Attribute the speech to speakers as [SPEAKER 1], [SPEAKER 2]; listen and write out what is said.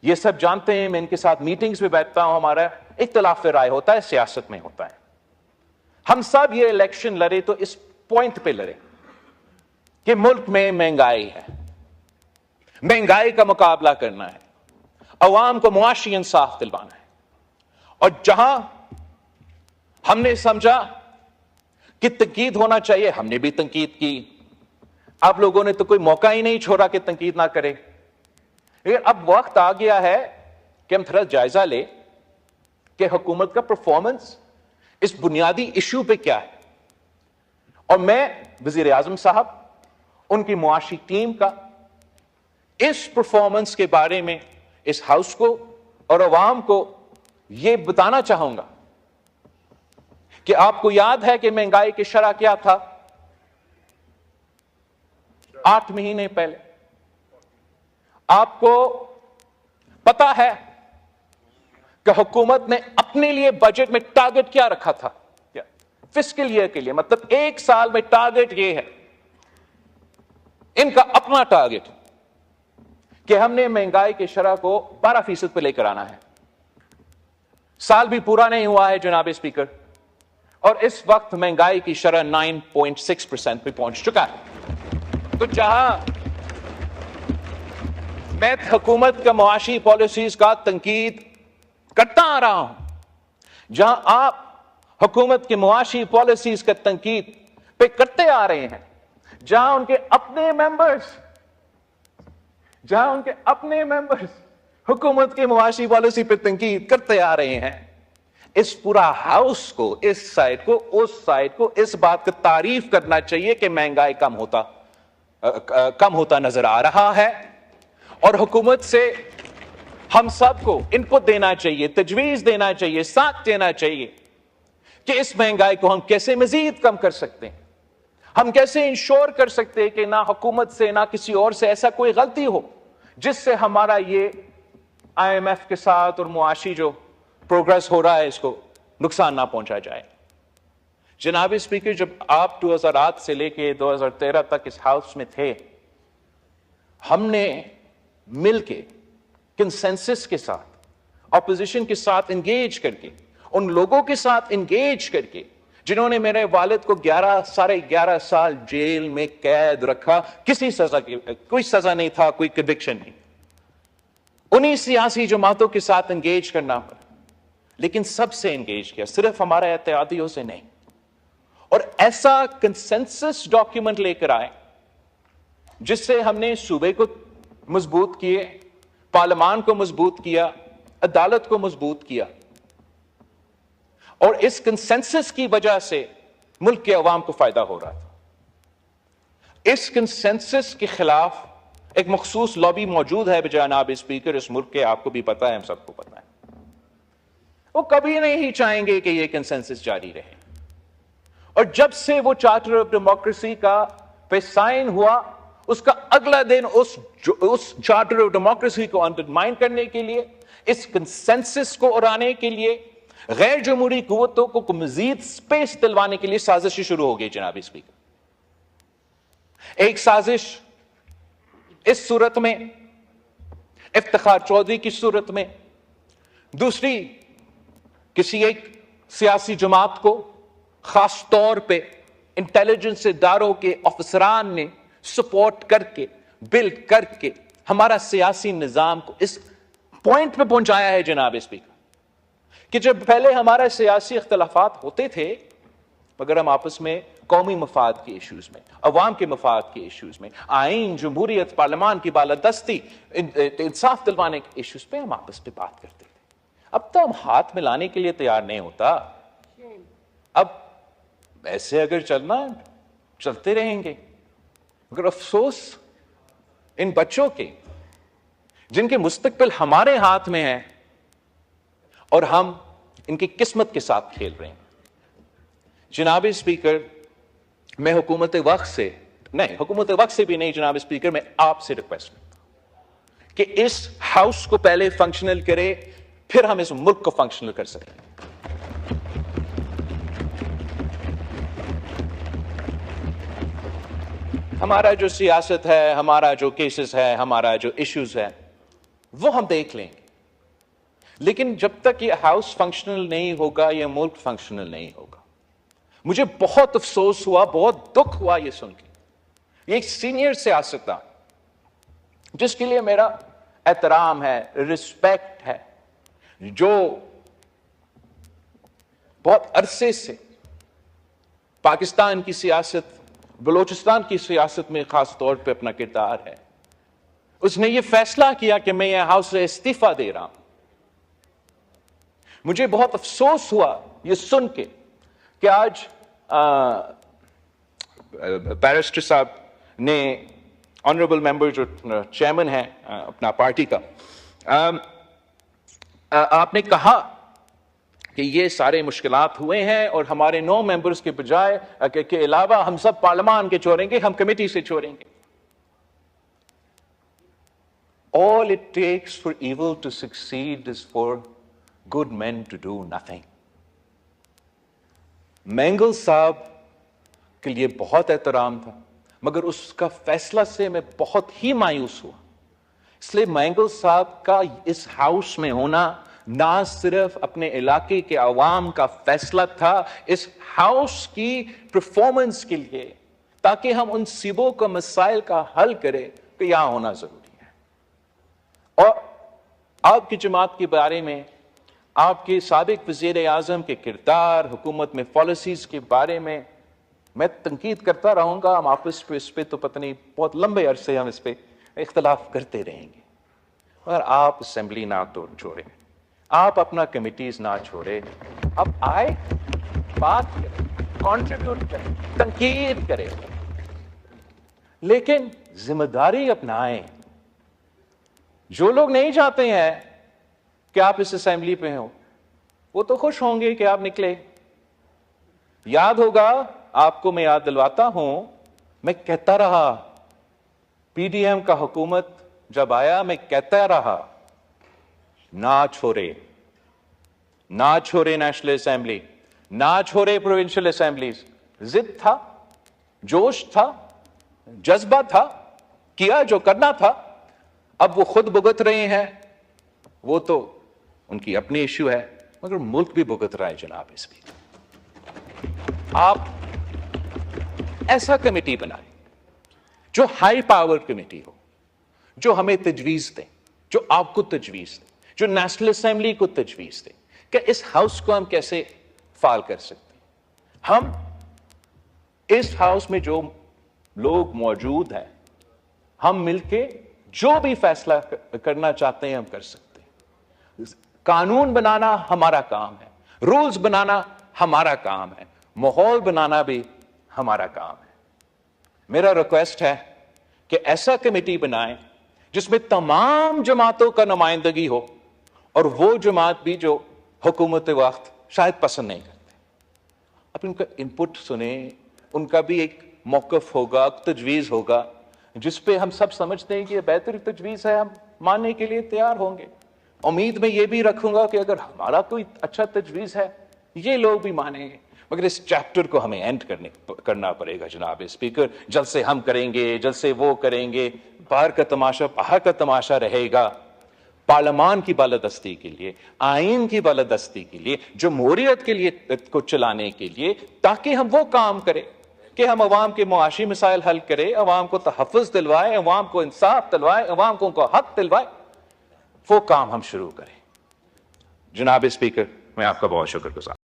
[SPEAKER 1] یہ سب جانتے ہیں, میں ان کے ساتھ میٹنگز میں بیٹھتا ہوں, ہمارا اختلاف رائے ہوتا ہے, سیاست میں ہوتا ہے. ہم سب یہ الیکشن لڑے تو اس پوائنٹ پہ لڑے کہ ملک میں مہنگائی ہے, مہنگائی کا مقابلہ کرنا ہے, عوام کو معاشی انصاف دلوانا ہے. اور جہاں ہم نے سمجھا کہ تنقید ہونا چاہیے, ہم نے بھی تنقید کی. آپ لوگوں نے تو کوئی موقع ہی نہیں چھوڑا کہ تنقید نہ کرے. لیکن اب وقت آ گیا ہے کہ ہم تھوڑا جائزہ لیں کہ حکومت کا پرفارمنس اس بنیادی ایشو پہ کیا ہے. اور میں وزیر اعظم صاحب, ان کی معاشی ٹیم کا اس پرفارمنس کے بارے میں اس ہاؤس کو اور عوام کو یہ بتانا چاہوں گا کہ آپ کو یاد ہے کہ مہنگائی کی شرح کیا تھا 8 مہینے پہلے. آپ کو پتا ہے کہ حکومت نے اپنے لیے بجٹ میں ٹارگٹ کیا رکھا تھا فسکل ایئر کے لیے, مطلب ایک سال میں ٹارگٹ یہ ہے, ان کا اپنا ٹارگٹ کہ ہم نے مہنگائی کی شرح کو 12% پہ لے کر آنا ہے. سال بھی پورا نہیں ہوا ہے جناب اسپیکر, اور اس وقت مہنگائی کی شرح 9.6% پہ پہنچ چکا ہے. تو جہاں میں حکومت کا معاشی پالیسیز کا تنقید کرتا آ رہا ہوں, جہاں آپ حکومت کی معاشی پالیسیز کا تنقید پہ کرتے آ رہے ہیں, جہاں ان کے اپنے ممبرز حکومت کی معاشی پالیسی پہ تنقید کرتے آ رہے ہیں, اس پورا ہاؤس کو, اس سائڈ کو, اس سائڈ کو اس بات کا تعریف کرنا چاہیے کہ مہنگائی کم ہوتا نظر آ رہا ہے. اور حکومت سے ہم سب کو ان پٹ دینا چاہیے, تجویز دینا چاہیے, ساتھ دینا چاہیے کہ اس مہنگائی کو ہم کیسے مزید کم کر سکتے ہیں, ہم کیسے انشور کر سکتے ہیں کہ نہ حکومت سے نہ کسی اور سے ایسا کوئی غلطی ہو جس سے ہمارا یہ IMF کے ساتھ اور معاشی جو پروگرس ہو رہا ہے اس کو نقصان نہ پہنچا جائے. جناب اسپیکر, جب آپ 2008 سے لے کے 2013 تک اس ہاؤس میں تھے, ہم نے مل کے کنسنسس کے ساتھ, اپوزیشن کے ساتھ انگیج کر کے, ان لوگوں کے ساتھ انگیج کر کے جنہوں نے میرے والد کو 11 سال جیل میں قید رکھا, کسی سزا کی کوئی سزا نہیں تھا, کوئی کنوکشن نہیں, انہی سیاسی جماعتوں کے ساتھ انگیج کرنا پڑا, لیکن سب سے انگیج کیا, صرف ہمارے اتحادیوں سے نہیں. اور ایسا کنسنسس ڈاکیومنٹ لے کر آئے جس سے ہم نے صوبے کو مضبوط کیے, پارلیمان کو مضبوط کیا, عدالت کو مضبوط کیا. اور اس کنسنسس کی وجہ سے ملک کے عوام کو فائدہ ہو رہا تھا. اس کنسنسس کے خلاف ایک مخصوص لابی موجود ہے جناب اسپیکر, اس ملک کے, آپ کو بھی پتا ہے, ہم سب کو پتا ہے. وہ کبھی نہیں چاہیں گے کہ یہ کنسنسس جاری رہے. اور جب سے وہ چارٹر آف ڈیموکریسی کا پہ سائن ہوا, اس کا اگلا دن اس چارٹر آف ڈیموکریسی کو انڈرمائن کرنے کے لیے, اس کنسنسس کو اڑانے کے لیے, غیر جمہوری قوتوں کو مزید سپیس دلوانے کے لیے سازشیں شروع ہو گئی جناب اسپیکر. ایک سازش اس صورت میں, افتخار چودھری کی صورت میں, دوسری کسی ایک سیاسی جماعت کو خاص طور پہ انٹیلیجنس اداروں کے افسران نے سپورٹ کر کے, بلڈ کر کے ہمارا سیاسی نظام کو اس پوائنٹ پہ پہنچایا ہے جناب اسپیکر کہ جب پہلے ہمارے سیاسی اختلافات ہوتے تھے مگر ہم آپس میں قومی مفاد کے ایشوز میں, عوام کے مفاد کے ایشوز میں, آئین, جمہوریت, پارلیمان کی بالادستی, انصاف دلوانے کے ایشوز پہ ہم آپس پہ بات کرتے تھے. اب تو ہم ہاتھ ملانے کے لیے تیار نہیں ہوتا. اب ایسے اگر چلنا چلتے رہیں گے. مگر افسوس ان بچوں کے جن کے مستقبل ہمارے ہاتھ میں ہے اور ہم ان کی قسمت کے ساتھ کھیل رہے ہیں. جناب اسپیکر, میں حکومت وقت سے بھی نہیں جناب اسپیکر, میں آپ سے ریکویسٹ کرتا ہوں کہ اس ہاؤس کو پہلے فنکشنل کرے, پھر ہم اس ملک کو فنکشنل کر سکیں. ہمارا جو سیاست ہے, ہمارا جو کیسز ہے, ہمارا جو ایشوز ہے, وہ ہم دیکھ لیں گے. لیکن جب تک یہ ہاؤس فنکشنل نہیں ہوگا، یہ ملک فنکشنل نہیں ہوگا. مجھے بہت افسوس ہوا، بہت دکھ ہوا یہ سن کے. یہ ایک سینئر سیاستدان جس کے لیے میرا احترام ہے، رسپیکٹ ہے، جو بہت عرصے سے پاکستان کی سیاست، بلوچستان کی سیاست میں خاص طور پہ اپنا کردار ہے، اس نے یہ فیصلہ کیا کہ میں یہ ہاؤس سے استعفیٰ دے رہا ہوں. مجھے بہت افسوس ہوا یہ سن کے کہ آج بیرسٹر صاحب نے، آنریبل ممبر جو چیئرمین ہے اپنا پارٹی کا، آپ نے کہا کہ یہ سارے مشکلات ہوئے ہیں اور ہمارے 9 ممبرز کے بجائے کے علاوہ ہم سب پارلیمان کے چھوڑیں گے، ہم کمیٹی سے چھوڑیں گے. All it takes for evil to succeed is for good men to do nothing. Mengal صاحب کے لیے بہت احترام تھا، مگر اس کا فیصلہ سے میں بہت ہی مایوس ہوا. اس لیے مینگل صاحب کا اس ہاؤس میں ہونا نہ صرف اپنے علاقے کے عوام کا فیصلہ تھا، اس ہاؤس کی پرفارمنس کے لیے، تاکہ ہم ان صوبوں کا مسائل کا حل کریں، کہ یہاں ہونا ضروری ہے. اور آپ کی جماعت کے بارے میں، آپ کے سابق وزیر اعظم کے کردار، حکومت میں پالیسیز کے بارے میں تنقید کرتا رہوں گا. ہم آپس پہ اس پہ تو پتہ نہیں بہت لمبے عرصے ہم اس پہ اختلاف کرتے رہیں گے، مگر آپ اسمبلی نہ چھوڑیں، آپ اپنا کمیٹیز نہ چھوڑیں، اب آئے، بات کریں، کنٹریبیوٹ کریں، تنقید کریں، لیکن ذمہ داری اپنائیں. جو لوگ نہیں چاہتے ہیں کہ آپ اس اسمبلی پہ ہوں، وہ تو خوش ہوں گے کہ آپ نکلے. یاد ہوگا آپ کو، میں یاد دلواتا ہوں، میں کہتا رہا، پی ڈی ایم کا حکومت جب آیا، میں کہتا رہا نہ چھوڑے، نہ چھوڑے نیشنل اسمبلی، نہ چھوڑے پروونشل اسمبلیز. ضد تھا، جوش تھا، جذبہ تھا، کیا جو کرنا تھا. اب وہ خود بھگت رہے ہیں، وہ تو ان کی اپنی ایشو ہے، مگر ملک بھی بھگت رہا ہے جناب. اس بھی آپ ایسا کمیٹی بنائیں جو ہائی پاور کمیٹی ہو، جو ہمیں تجویز دیں، جو آپ کو تجویز دیں، جو نیشنل اسمبلی کو تجویز دیں کہ اس ہاؤس کو ہم کیسے فعال کر سکتے ہیں. ہم اس ہاؤس میں جو لوگ موجود ہیں، ہم مل کے جو بھی فیصلہ کرنا چاہتے ہیں ہم کر سکتے ہیں. قانون بنانا ہمارا کام ہے، رولز بنانا ہمارا کام ہے، ماحول بنانا بھی ہمارا کام ہے. میرا ریکویسٹ ہے کہ ایسا کمیٹی بنائیں جس میں تمام جماعتوں کا نمائندگی ہو، اور وہ جماعت بھی جو حکومت وقت شاید پسند نہیں کرتے، اب ان کا انپٹ سنیں، ان کا بھی ایک موقف ہوگا، تجویز ہوگا، جس پہ ہم سب سمجھتے ہیں کہ یہ بہتر تجویز ہے، ہم ماننے کے لیے تیار ہوں گے. امید میں یہ بھی رکھوں گا کہ اگر ہمارا کوئی اچھا تجویز ہے، یہ لوگ بھی مانیں گے. مگر اس چیپٹر کو ہمیں اینڈ کرنا پڑے گا جناب اسپیکر. جلد سے ہم کریں گے، جلد سے وہ کریں گے، باہر کا تماشا باہر کا تماشا رہے گا. پارلیمان کی بالادستی کے لیے، آئین کی بالادستی کے لیے، جمہوریت کے لیے کو چلانے کے لیے، تاکہ ہم وہ کام کریں کہ ہم عوام کے معاشی مسائل حل کریں، عوام کو تحفظ دلوائے، عوام کو انصاف دلوائے، عوام کو ان کو حق دلوائے، وہ کام ہم شروع کریں. جناب اسپیکر، میں آپ کا بہت شکر گزار